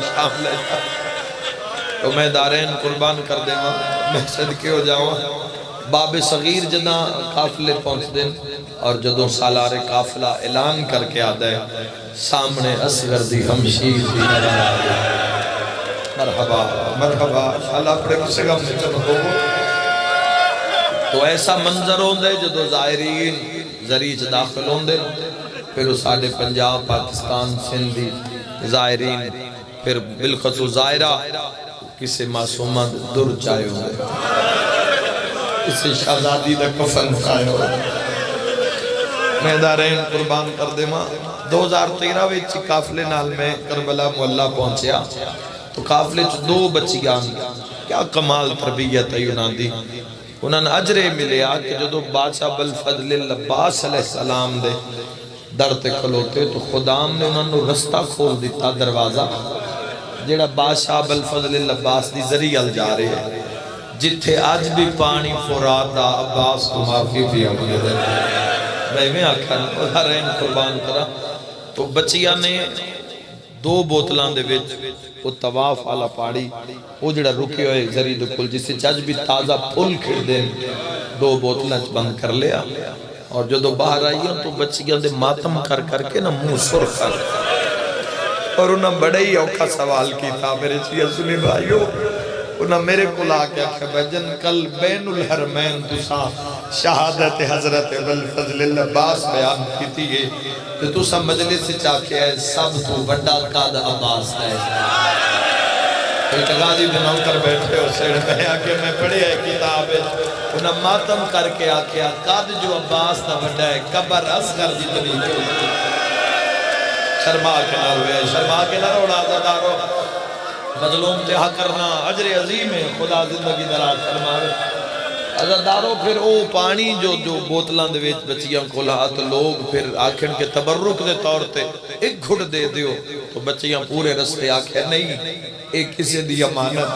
شام لے جا تو میں دارین قربان کر دے میں صدقے ہو جاؤں باب صغیر جدہ قافلے پہنچ دیں اور جدوں سالار قافلہ اعلان کر کے آدھے سامنے اصغر دی ہمشیر دی نظر آدھے مرحبا مرحبا اللہ پڑے کسے گا مجھے ہو تو ایسا منظر ہوں دے جدو ظاہرین زریچ داخل ہوں دے پھر اس آڑے پنجاب پاکستان سندھی ظاہرین پھر بالخصوص ظاہرہ کسے معصومہ در چاہے ہوں دے کسے شہزادی دا کفن چاہے ہوں دے میں دارین قربان کر دے ماں 2013 ویچی قافلے نال میں کربلا مولا پہنچیا تو قافلے چھ 2 بچیاں کیا کمال تربیت ہے انہاں دی انہاں نے اجرے ملیا کہ جدو بادشاہ بالفضل العباس علیہ السلام دے در تے کھلوتے تو خدام نے انہوں نے رستہ کھول دیتا دروازہ جیڑا بادشاہ بالفضل العباس دی ذریعہ جا رہے ہیں جتھے آج بھی پانی فرادا عباس کو معافی بھی ہوگی دے میں آکھا رہن قربان کرا تو بچیاں نے 2 بوتلان دے وچ وہ طواف آلا پاڑی وہ جڑا رکے ہوئے ذریعہ دکل جسے چاچ بھی تازہ پھول کھڑ دیں 2 بوتلان بند کر لیا اور جو باہر آئی ہیں تو بچیاں دے ماتم کر کے نا منہ سرخ کر اور انہاں بڑے ہی اوکھا سوال کی تھا میرے چیئے سنی بھائیو انہاں میرے کو لا کے کہ بجن کل بین الحرمین تسا شہادت حضرت بالفضل العباس بیان کی تھی کہ تسا مجلس سے چاکے ہے سب تو بڑا قاد عباس ہے ایک غازی دنوں کر بیٹھے ہو سیڑ میں آکے میں پڑھی ہے کتاب ہے انہاں ماتم کر کے آکے قاد جو عباس دا بڑا ہے قبر اصغر جتنی جو شرما کے نہ ہوئے شرما کے نہ روڑا دارو مظلوم تہا کرنا عجر عظیم ہے خدا زندگی دراز فرمائے عزادارو پھر او پانی جو بوتلان دے ویچ بچیاں کھولا تو لوگ پھر آکھن کے تبرک دے طور تے ایک گھڑ دے دیو تو بچیاں پورے رستے آکھے نہیں ایک کسے دی امانت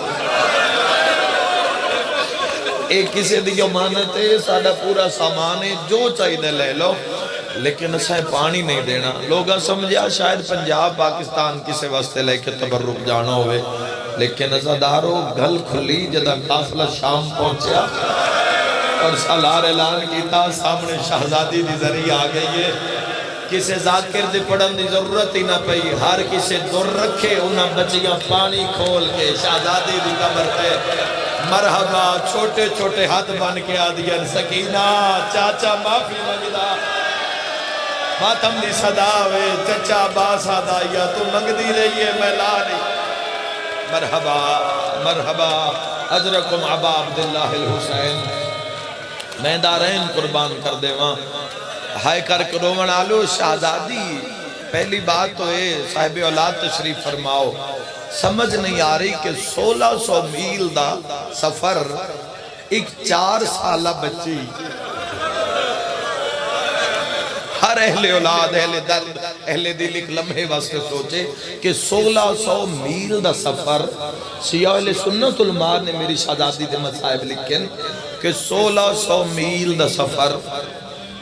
ایک کسے دی امانت ہے ساڑھا پورا سامان ہے جو چاہیے لے لو لیکن اسے پانی نہیں دینا لوگاں سمجھیا شاید پنجاب پاکستان کسے واسطے لے کے تبرک جانا ہوئے لیکن عزادارو گھل کھلی جدہ قافلہ شام پہنچیا اور سالار اعلان کیتا سامنے شہزادی دی ذریعہ آگئی ہے کسے ذاکر دی پڑھن دی ضرورت ہی نہ پئی ہر کسے در رکھے انہاں بچیاں پانی کھول کے شہزادی دی قبر پہ مرحبا چھوٹے چھوٹے ہاتھ بن کے آدھین سکینہ چاچا معافی مگدہ ماتم دی صدا ہوئے چچا باسا دائیا تو منگ دی رہی ہے میں لاری مرحبا مرحبا حضرکم عبا عبداللہ الحسین میں دارین قربان کر دے وہاں ہائے کر کرو منالو شہزادی پہلی بات تو ہے صاحب اولاد تشریف فرماؤ سمجھ نہیں آ رہی کہ 1600 میل دا سفر ایک 4 سالہ بچی ہر اہل اولاد اہل دل اہل دل ایک لمحے واسطے سوچے کہ 1600 میل دا سفر شیعہ اہل سنت علماء نے میری شہزادی دے مصائب لکھن کہ 1600 میل دا سفر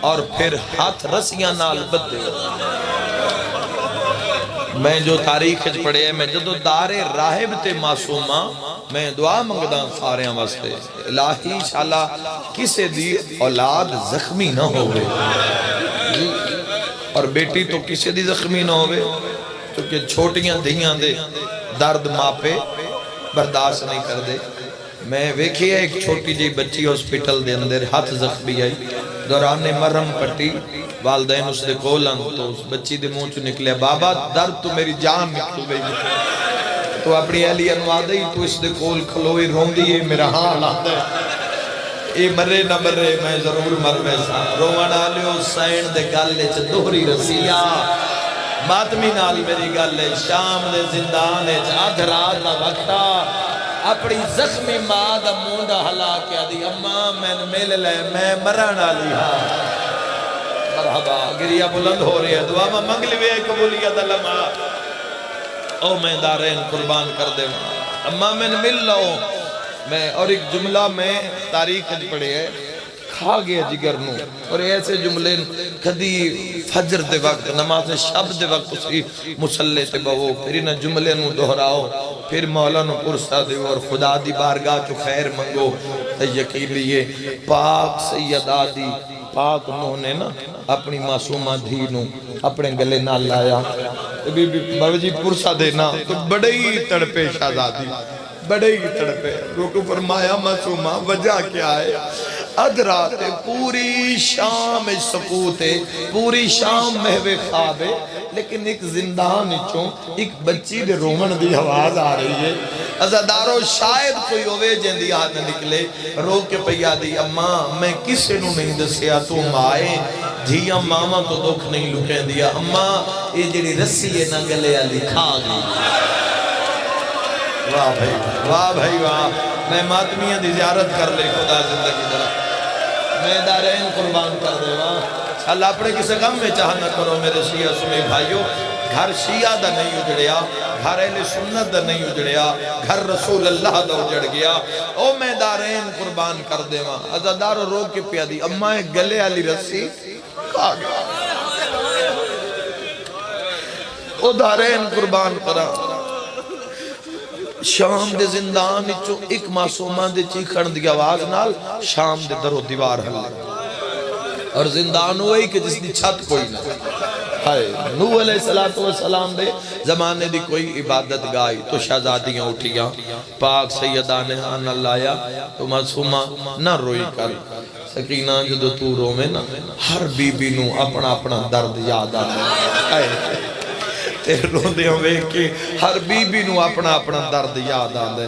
اور پھر ہاتھ رسیاں نال بدے میں جو تاریخ پڑھے ہیں میں جدو دار راہب تے معصومہ میں دعا منگدہ سارے ہیں واسطے الہی انشاءاللہ کسے دی اولاد زخمی نہ ہوئے اور بیٹی تو کسے دی زخمی نہ ہوئے کیونکہ چھوٹیاں دھیاں دے درد ماں پہ برداشت نہیں کر دے میں ویکھی ہے ایک چھوٹی جی بچی ہسپیٹل دے اندر ہاتھ زخمی آئی دوران مرہم پٹی والدین اس دے کولن تو اس بچی دے منہ چو نکلے بابا درد تو میری جان نکل گئی تو اپنی اہلی انوادی تو اس دے کول کھلوئی رون دیئے میرا حال آتا ہے اے مرے نہ مرے میں ضرور مر بیسا روان آلیو سین دے گالے چھ دوہری رسیہ ماتمی نال میری گالے شام دے زندانے چھ آدھ رات نہ وقتا اپنی زخمی ماں دا مونڈا ہلا کیا دی اماں میں مل لے میں مران آلی ہاں مرحبا گریہ بلند ہو رہی ہے دعا میں منگلی وے قبولیت علماء او میں دارین قربان کر دے اماں میں مل لو میں اور ایک جملہ میں تاریخ پڑھے ہے کھا گیا جگر نو. اور ایسے جملے کدی فجر دے وقت نماز شب دے وقت اسی مسلح تے بہو پھر انہاں جملے نو دہراؤ پھر مولا نو پرسا دیو اور خدا دی بارگاہ چو خیر منگو. تے یقین لیے پاک سیدہ دی پاک نو نے نا اپنی معصومہ دھی نو اپنے گلے نہ لایا. بی بی بابا جی پرسا دینا تو بڑے ہی تڑپے شہزادی بڑے ہی تڑپے. روکو فرمایا معصومہ وجہ کیا ہے؟ ادرات پوری شام سکوت ہے پوری شام محو خواب ہے لیکن ایک زندان چوں ایک بچی دے رومن دی آواز آ رہی ہے. ازادارو شاید کوئی ہوئے جن دی آت نکلے رو کے پیا دی اماں میں کسے نو نہیں دسیا تو مائے دھیا ماما تو دکھ نہیں لکیں دیا اماں یہ جڑی رسی ہے نا گلے علی کھا گئی. واہ بھائی واہ بھائی واہ. میں ماتمیاں دی زیارت کر لے خدا زندگی درہ میں دارین قربان کر دے واہ. اللہ اپنے کسے غم میں چاہ نہ کرو میرے شیعہ سنی بھائیو. گھر شیعہ دا نہیں اجڑیا گھر اہل سنت دا نہیں اجڑیا گھر رسول اللہ دا اجڑ گیا. او میں دارین قربان کر دے واں. ازادارو رو کے پیا دی اماں گلے علی رسی کھا گیا. او دارین قربان کرا. شام دے زندان چو ایک معصومہ دے چیخن دی آواز نال شام دے در و دیوار ہلے اور زندان ہوئی کہ جس دی چھت کوئی نہ. نوح علیہ السلام دے زمانے دی کوئی عبادت گائی تو شہزادیاں اٹھیاں پاک سیدہ نے آنا لایا تو معصومہ نہ روئی کر. سکینہ جدو تو رو میں نا ہر بی بی نو اپنا اپنا درد یاد آنا تیرے رو دے ہوئے کہ ہر بی بی نو اپنا اپنا درد یاد آنا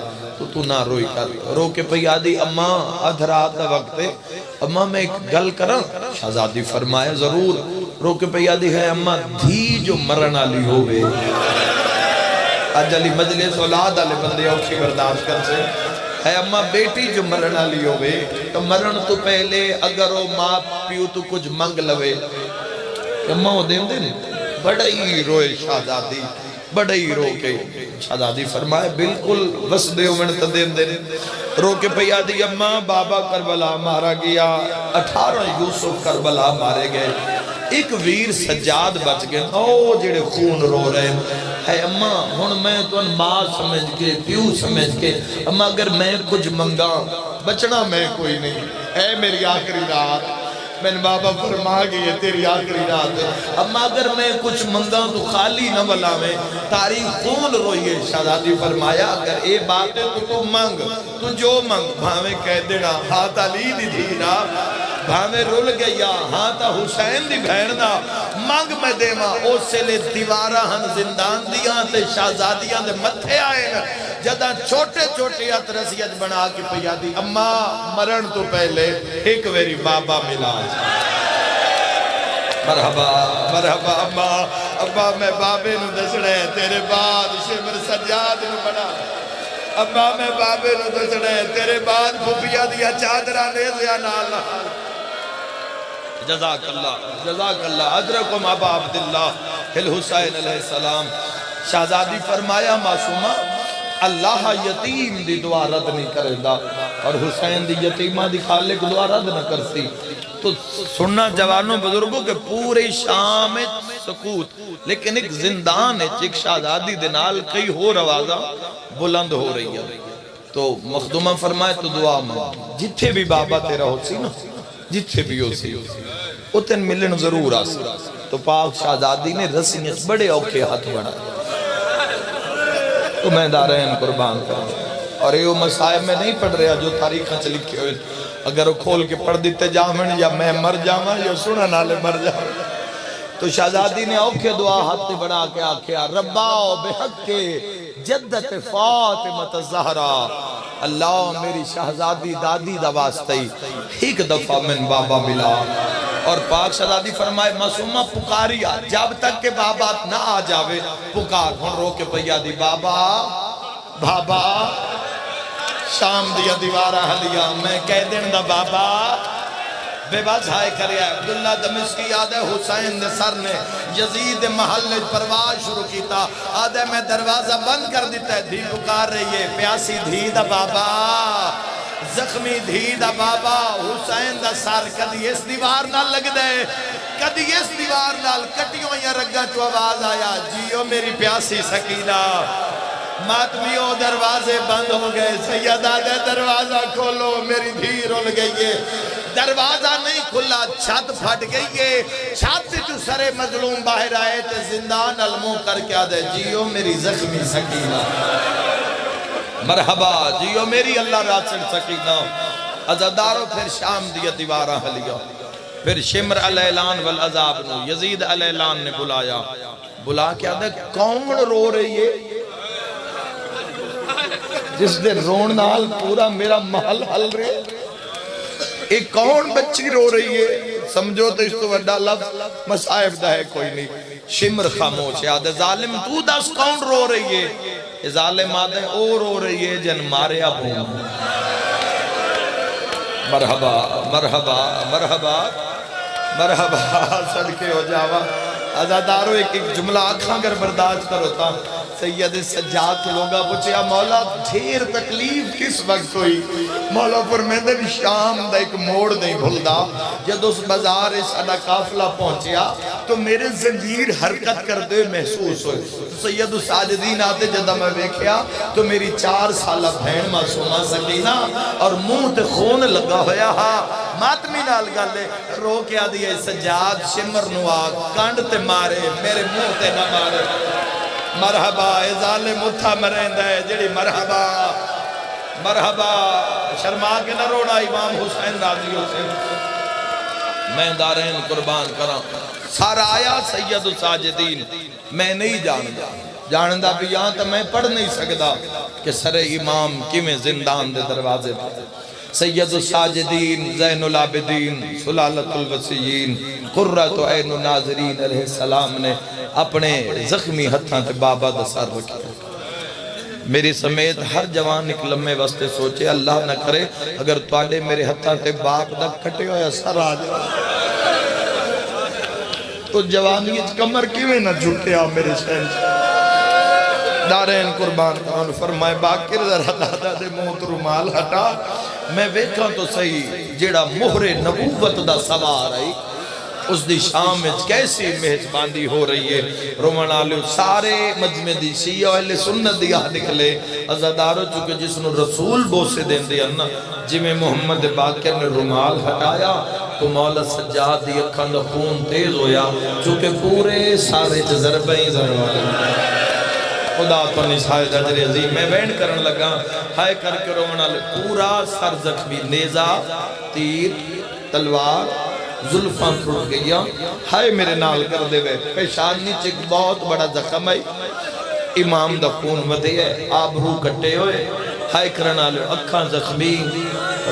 تو نہ روئی کر. رو کے پیادی اماں ادھرات دا وقت ہے اماں میں ایک گل کرن. شہزادی فرمایا ضرور. رو کے پیادی ہے اماں دھی جو مرن آلی ہوئے آج علی مجلس اولاد آلے بندے اوکھی برداشت کر سے ہے اماں بیٹی جو مرن آلی ہوئے تو مرن تو پہلے اگر وہ ماں پیو تو کچھ منگ لوے اماں وہ دیں دیں بڑا ہی روئے شہزادی بڑا ہی رو کے. شہزادی فرمائے بالکل وسدے امنت دیں دیں. رو کے پیادی اماں بابا کربلا مارا گیا 18 یوسف کربلا مارے گئے ایک ویر سجاد بچ گئے او جڑے خون رو رہے ہے اماں ہن میں تو ان ماں سمجھ کے پیو سمجھ کے اماں اگر میں کچھ منگا بچنا میں کوئی نہیں. اے میری آخری رات میں نے بابا فرما گئی ہے تیری آخری رات اماں اگر میں کچھ منگا تو خالی نہ بلا میں تاریخ خون روئی ہے. شہزادی فرمایا اگر اے بات ہے تو منگ تو جو منگ بھاویں کہہ دینا ہاتھ علی دی دھینا بھاویں رول گیا ہاں تا حسین دی بھیڑنا منگ میں دے ماں او سے لے دیوارہ ہن زندان دیاں تے شہزادیاں دے متھے آئے نا جدہ چھوٹے چھوٹے اترسیت بنا کے پیادی اماں مرن تو پہلے ایک ویری بابا ملا. مرحبا مرحبا اماں اماں میں بابے نو دسڑے تیرے بعد شمر سجاد نو بنا اماں میں بابے نو دسڑے تیرے بعد پھپیا دیا چادرہ نیزیا نالا. جزاک اللہ ادرکم ابا عبداللہ الحسین علیہ السلام. شہزادی فرمایا معصومہ اللہ یتیم دی دعا رد نہیں کرے دا اور حسین دی یتیمہ دی خالق دعا رد نہ کرتی. تو سننا جوانوں بزرگوں کے پورے شام سکوت لیکن ایک زندان ہے ایک شہزادی دنال کئی ہو روازہ بلند ہو رہی ہے. تو مخدومہ فرمائے تو دعا مانگ جتھے بھی بابا تیرا ہو سی نا جتھے بھی ہو سی اتن ملن ضرور آ سی. تو پاک شہزادی نے رسیت بڑے اوکھے ہاتھ بڑھا تو میں دارین قربان کروں اور یہ مسائب میں نہیں پڑھ رہا جو تاریخہ سے لکھے ہوئے اگر وہ کھول کے پڑھ دیتے جامن یا میں مر جاما یا سنہ نالے مر جاما. تو شہزادی نے اوکھے دعا ہاتھ بڑھا کے آکھیا رباؤ بحق کے جدت فاطمت الزہرا اللہ میری شہزادی دادی دا واسطی ایک دفعہ من بابا ملا. اور پاک شہزادی فرمائے معصومہ پکاریا جب تک کہ بابا نہ آ جاوے پکار ہن رو کے پیا دی بابا بابا شام دیا دیوارہ حلیا میں کہہ دین دا بابا بے باز ہائے کریا ہے. عبداللہ دمشقی یاد ہے حسین دے سر نے یزید محل پرواز شروع کیتا آدھے میں دروازہ بند کر دیتا ہے دھی پکار رہی ہے پیاسی دھی دا بابا زخمی دھی دا بابا حسین دا سار کدی اس دیوار نال لگ دے کدی اس دیوار نال کٹیوں یا رگا چو آواز آیا جیو میری پیاسی سکینہ ماتمیوں دروازے بند ہو گئے سیدہ دے دروازہ کھولو میری دھی رول گئی ہے دروازہ نہیں کھلا چھت پھٹ گئی ہے چھت جو سرے مظلوم باہر آئے تھے زندان علموں کر کیا دے جیو میری زخمی سکینہ مرحبا جیو میری اللہ راسل سکینہ عزادارو پھر شام دیا دیوارہ حلیہ پھر شمر علیہ اعلان والعذاب نو یزید علیہ اعلان نے بلایا بلا کیا دے کون رو رہی ہے جس دے رون نال پورا میرا محل حل رہے ایک کون بچی رو رہی ہے سمجھو تو اس تو وڈا لفظ مصائب دا ہے کوئی نہیں شمر خاموش یاد ہے ظالم تو دس کون رو رہی ہے ظالم آدھے او رو رہی ہے جن مارے اب ہوں مرحبا مرحبا مرحبا مرحبا صدقے ہو جاوا عزادارو ایک جملہ آنکھاں اگر برداشت کرو تا سید سجاد کے لوگا پوچھیا مولا ڈھیر تکلیف کس وقت ہوئی مولا فرمیندے شام دا ایک موڑ نہیں بھولدا جد اس بازار ساڈا قافلہ پہنچیا تو میرے زنجیر حرکت کرتے محسوس ہوئے سید ساجدین آتے جدہ میں دیکھیا تو میری 4 سالہ بہن معصومہ سکینہ اور منہ تے خون لگا ہویا ماتمی نال گالے رو کیا دیا سجاد شمر نوا کانڈ تے مارے میرے منہ تے نہ مارے مرحبا اے ظالم اتھا مرندہ ہے جڑی مرحبا مرحبا شرما کے نہ روڑا امام حسین راضی حسین میں دارین قربان کرا سارا آیا سید ساجدین میں نہیں جاندہ بھی یہاں تو میں پڑھ نہیں سکتا کہ سر امام کی میں زندان دے دروازے پر سید الساجدین زین العابدین سلالت الوسیین قررت عین الناظرین علیہ السلام نے اپنے زخمی ہتھاں تے بابا دا سر رکھا میری سمیت ہر جوان ایک لمحے واسطے سوچے اللہ نہ کرے اگر تواڈے میرے ہتھاں تے باپ دا کٹے ہویا سر آ جائے تو جوانی کمر کیویں نہ جھکیا میرے شہن دارین قربان کرن فرمائے باکر ذرا دادا دے منہ تو رومال ہٹا میں ویکھاں تو صحیح جیڑا مہر نبوت دا سوار آئی اس دی شام میں کیسی مہجبانی ہو رہی ہے رومن آلیو سارے مجمع دی شیعہ اہل سنت دیا نکلے عزادارو چونکہ جس نے رسول بوسے دیں دیا نا جی میں محمد باقر نے رومال ہٹایا تو مولا سجاد دی اکھان دا خون تیز ہویا چونکہ پورے سارے ضربیں خدا تو نشاہد اجر عظیم میں وینڈ کرن لگا ہائے کر کے رومن آلیو پورا سر زخمی نیزہ تیر تلوار ظلفاں پھڑ گیا ہائے میرے نال کر دے وے پیشان نیچے ایک بہت بڑا زخم ہے امام دا خون ودے ہے آبرو کٹے ہوئے ہائے کرنا لے اکھاں زخمی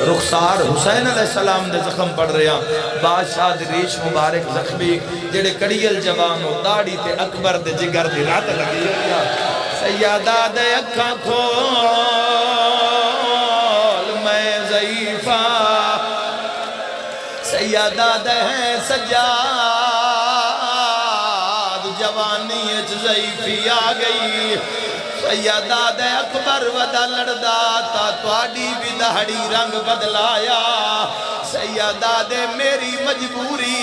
رخسار حسین علیہ السلام دے زخم پڑھ رہے ہیں بادشاہ دے ریش مبارک زخمی جڑے کڑیل جوانو داڑی تے اکبر دے جگر دی رات لگی ہے سیادہ دے اکھاں کھول میں ضعیفہ سیادہ دہیں سجاد جوانی اچ ضعیفی آگئی سیادہ دے اکبر ودا لڑدا تا توڑی بھی دہڑی رنگ بدلایا سیادہ دے میری مجبوری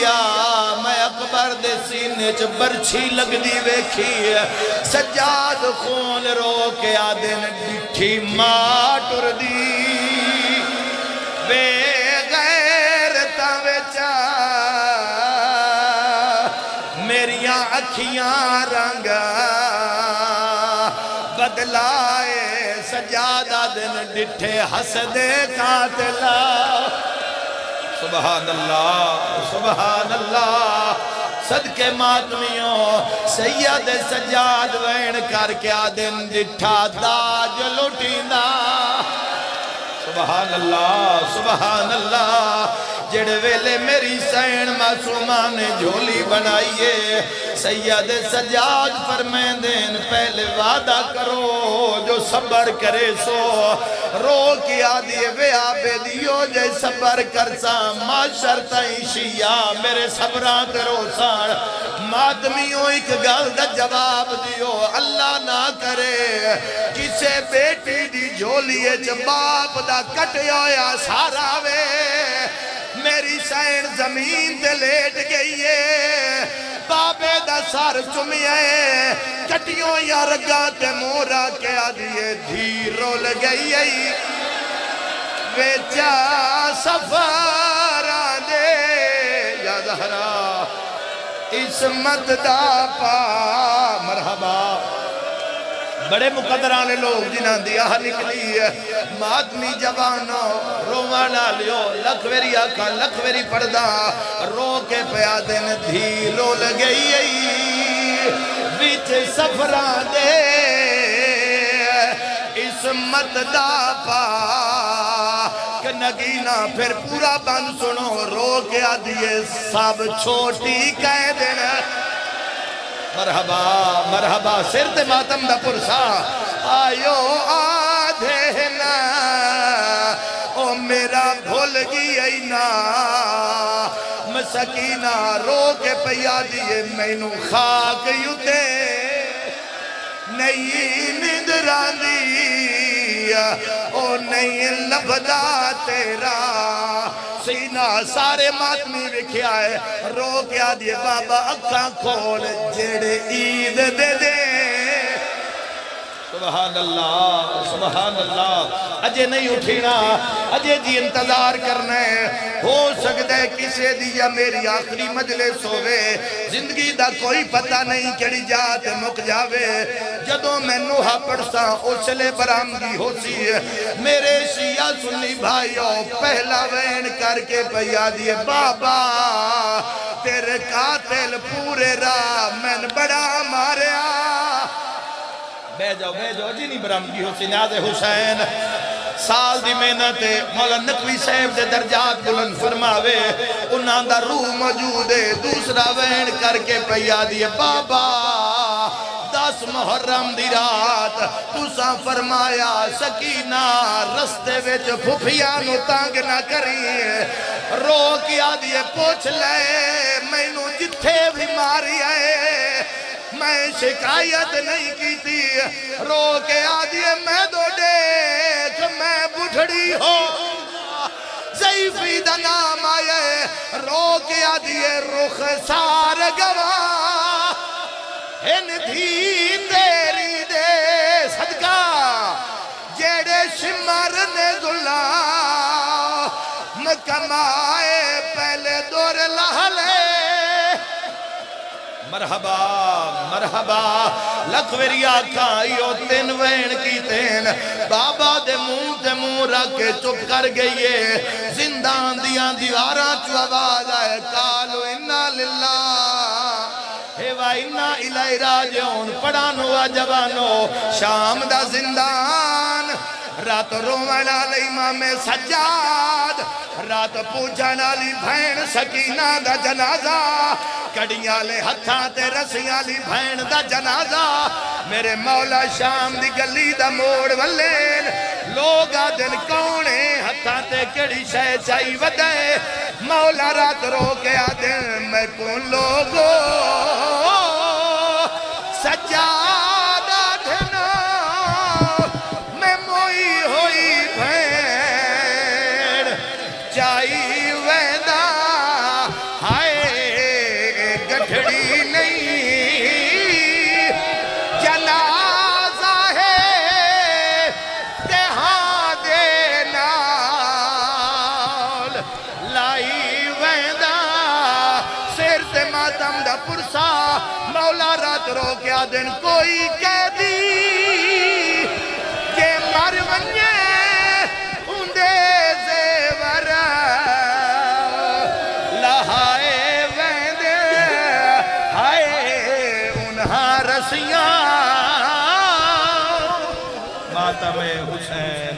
میں اکبر دے سینے چ برچھی لگ دی ویکھی سجاد خون رو کے آدن ڈٹھی ماں ٹر دی بے میریاں اکھیاں رنگ بدلائے سجادہ دن ڈٹھے حسدے قاتلہ سبحان اللہ سبحان اللہ صدقے ماتمیوں سید سجاد وین کر کے آدن ڈٹھا داج لٹینا سبحان اللہ جڑ ویلے میری سین معصومہ نے جھولی بنائیے سید سجاد فرمائیں دین پہلے وعدہ کرو جو جو صبر کرے سو رو کی آدھی وے آبے دیو جے صبر کرسا معاشر تائیں شیعہ میرے صبران تے روسان مادمیوں ایک گل دا جواب دیو اللہ نہ کرے کسے بیٹی دی جھولیے جباب دا کٹیا یا سارا وے میری سین زمین تے لیٹ گئی ہے بابے دا سار چمیے کٹیوں یا رگا تے مورا کیا دیئے دھیرو لگئی ہے ویچا سفر آنے یا زہرا عصمت دا پا مرحبا بڑے مقدرانے لوگ جنہاں دیا نکلی ہے مادمی جوانو روانا لیو لکھویری آکھا لکھویری پردہ رو کے پیادن دھیلو لگئی بیچ سفران دے عصمت دا پا کہ نگینا پھر پورا بند سنو رو کے آدھیے سب چھوٹی کہہ دینا مرحبا مرحبا سر تے ماتم دا پرسا آیو آدھے نا او میرا بھول گئی اینا مسکینہ رو کے پیا دیئے مینو خاک یوتے نئی ندران دی او نئی لبدا تیرا سینہ سارے ماتمی رکھیا ہے رو کیا دیئے بابا اکھاں کھول جیڑے عید دے دے سبحان اللہ سبحان اللہ اجے نہیں اٹھینا اجے جی انتظار کرنا ہے ہو سکتا ہے کسے دیا میری آخری مجلس ہوئے زندگی دا کوئی پتہ نہیں کڑی جات مک جاوے جدوں میں نوحہ پڑھسا اسلے برامگی ہو سی میرے شیعہ سنی بھائیوں پہلا وین کر کے پیا دیے بابا تیرے قاتل پورے راہ میں بڑا ماریا بے جاؤ جی نہیں برامگی ہو سی نیاز حسین سال دی محنت مولا نقوی صاحب دے درجات بلند فرماوے انہاں دا روح موجود ہے دوسرا وین کر کے پیا دیے بابا 10 محرم دی رات تُساں فرمایا سکینہ رستے وچ پھپھیاں نو تانگ نہ کری رو کیا دیے پوچھ لے میں نو جتھے بھی ماری آئے میں شکایت نہیں کی تھی رو کے آدھیے میں دو دیکھ میں بڑھڑی ہو ضعیفی دا نام آئے رو کے آدھیے رخ سار گوا ہن دھی تیری دے صدقہ جیڑے شمر نے ظلم کمائے پہلے دور لہلے مرحبا مرحبا لکھویری آکھا یو تین وین کی تین بابا دے منہ رکھ کے چپ کر گئیے زندان دیاں دیواراں چو آواز آئے کالو انا للہ ہیوا انا الہی راجعون پڑھانو جوانو شام دا زندان رات روان علی امام سجاد رات پوچھان علی بھین سکینہ دا جنازہ کڑیاں لے ہتھاں تے رسیاں لی بھین دا جنازہ میرے مولا شام دی گلی دا موڑ والین لوگا دن کونے ہتھاں تے کڑی شے چاہی ودے مولا رات رو کے آدن میں کون لوگو سجاد آدھنا میں موئی ہوئی بھین چاہی ویدہ ہائے گٹھڑی نہیں جنازہ ہے تہاں دے نال لائی ویدہ سر تے ماتم دا پرسا مولا رات رو کیا دن کوئی کہہ دی کہ مر ونجے اندے زیور لہائے ویندے ہائے انہاں رسیاں ماتم حسین